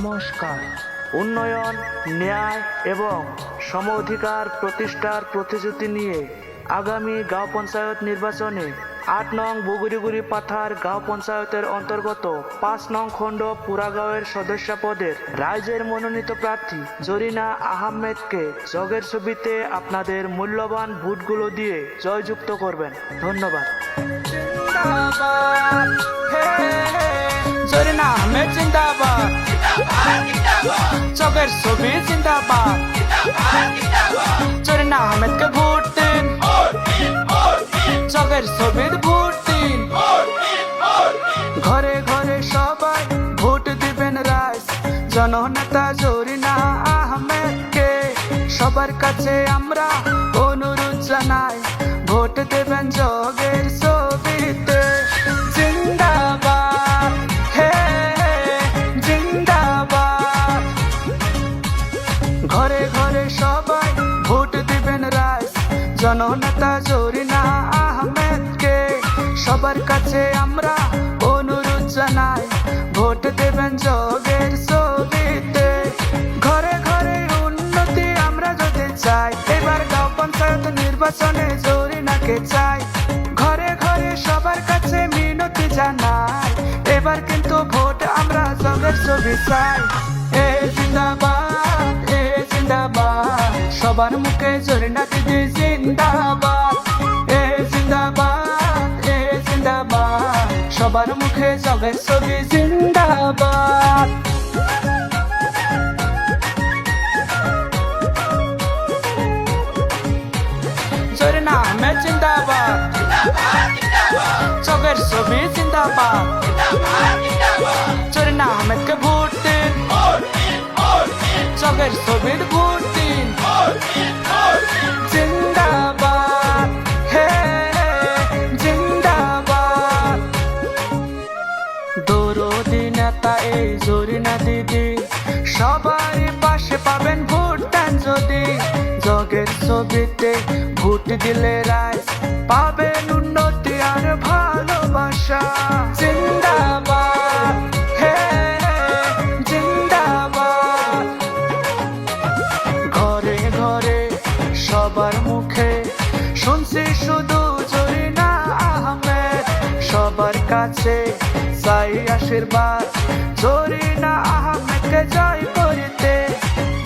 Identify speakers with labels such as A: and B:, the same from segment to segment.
A: নমস্কার। উন্নয়ন, ন্যায় এবং সম অধিকার প্রতিষ্ঠার প্রতিশ্রুতি নিয়ে আগামী গাঁও পঞ্চায়েত নির্বাচনে ৮ নং বুগুড়িগুড়ি পাথার গাঁও পঞ্চায়েতের অন্তর্গত ৫ নং খণ্ড পুরাগাঁওয়ের সদস্য পদের রাইজের মনোনীত প্রার্থী জরিনা আহমেদকে জগের ছবিতে আপনাদের মূল্যবান ভোটগুলো দিয়ে জয়যুক্ত করবেন। ধন্যবাদ।
B: জরিনা আহমেদ জিন্দাবাদ, চকের ছবি জিন্দাবাদ, জরিনা আহমেদকে ভোট দিন, চকের ছবির ভোট দিন। ঘরে ঘরে সবাই ভোট দিবেন রাইজ জননেতা জরিনা আহমেদকে। সবার কাছে আমরা অনুরোধ জানাই, ভোট দেবেন জগের ছবিতে। জিন্দাবাদ, হে জিন্দাবাদ। ঘরে ঘরে সবাই ভোট দিবেন রাইজ জননেতা জরিনা আহমেদকে। সবার কাছে আমরা অনুরোধ জানাই, ভোট দেবেন জগের ছবিতে। ঘরে ঘরে উন্নতি আমরা যদি চাই, এবার গাঁও পঞ্চায়েত নির্বাচনে জরিনাকে চাই। ঘরে ঘরে সবার কাছে মিনতি জানাই, এবার কিন্তু ভোট আমরা জগের ছবি চাই। এ জিন্দাবাদ, এ জিন্দাবাদ, সবার মুখে জরিনা দিদি জিন্দাবাদ। এ জিন্দাবাদ, এ জিন্দাবাদ, সবার মুখে জগের ছবি জিন্দাবাদ। জরিনা আহমেদ জিন্দাবাদ, চকের ছবি জিন্দাবাদ, জরিনা আহমেদকে ভোট দিন, চকের ছবির ভোট দিন। জিন্দাবাদ, হে জিন্দাবাদ। দরদি নেতা এই জরিনা দিদি, সবাই পাশে পাবেন ভোট দেন যদি। জগের ছবিতে ভোট দিলে রাইজ পাবেন উন্নতি আর ভালোবাসা। জিন্দাবাদ, হে জিন্দাবাদ। ঘরে ঘরে সবার মুখে শুনছি শুধু জরিনা আহমেদ। সবার কাছে চাই আশীর্বাদ, জরিনা আহমেদকে জয় করিতে।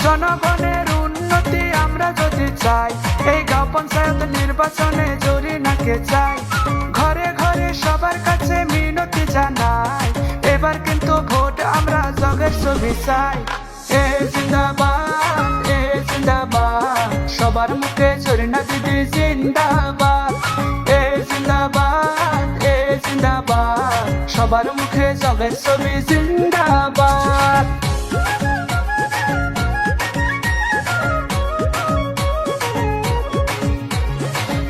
B: জনগণের উন্নতি আমরা যদি চাই, এই গাঁও পঞ্চায়েত নির্বাচনে জরিনাকে চাই। ঘরে ঘরে সবার কাছে মিনতি জানাই, এবার কিন্তু ভোট আমরা জগের ছবি চাই। এ জিন্দাবাদ, এ জিন্দাবাদ, সবার মুখে জরিনা দিদি জিন্দাবাদ। এ জিন্দাবাদ, এ জিন্দাবাদ, সবার মুখে জগের ছবি জিন্দাবাদ।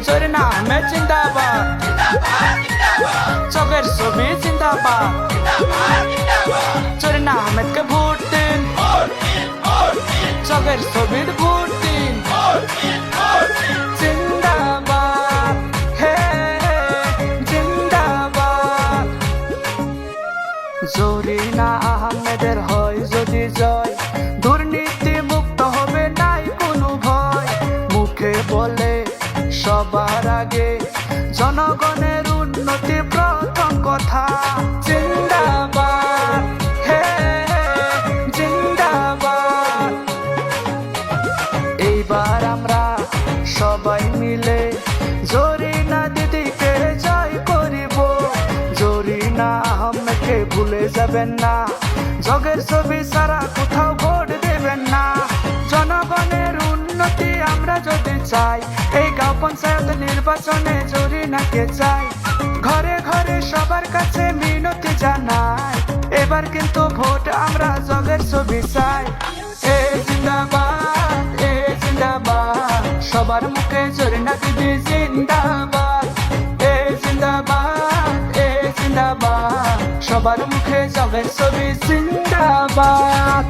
B: জরিনা আহমেদ জিন্দাবাদ, চকের ছবি জিন্দাবাদ, জরিনা আহমেদকে ভোট দিন, চকের ছবির ভোট দিন। জিন্দাবাদ, হে জিন্দাবাদ। জরিনা আহমেদের হয় যদি জয়, দুর্নীতি মুক্ত হবে নাই কোনো ভয়। মুখে বলে সবার আগে জনগণের উন্নতি প্রথম কথা। জিন্দাবাদ, হে জিন্দাবাদ। এইবার আমরা সবাই মিলে জরিনা দিদিকে জয় করিব। জরিনা আহমেদকে ভুলে যাবেন না, জগের ছবি ছাড়া কোথাও ভোট দেবেন না। জনগণের উন্নতি আমরা যদি চাই, এই গাঁও পঞ্চায়েত নির্বাচনে জরিনাকে চাই। ঘরে ঘরে সবার কাছে মিনতি জানাই, এবার কিন্তু ভোট আমরা জগের ছবি চাই। এ জিন্দাবাদ, এ জিন্দাবাদ, সবার মুখে জরিনা দিদি জিন্দাবাদ। এ জিন্দাবাদ, এ জিন্দাবাদ, সবার মুখে জগের ছবি জিন্দাবাদ।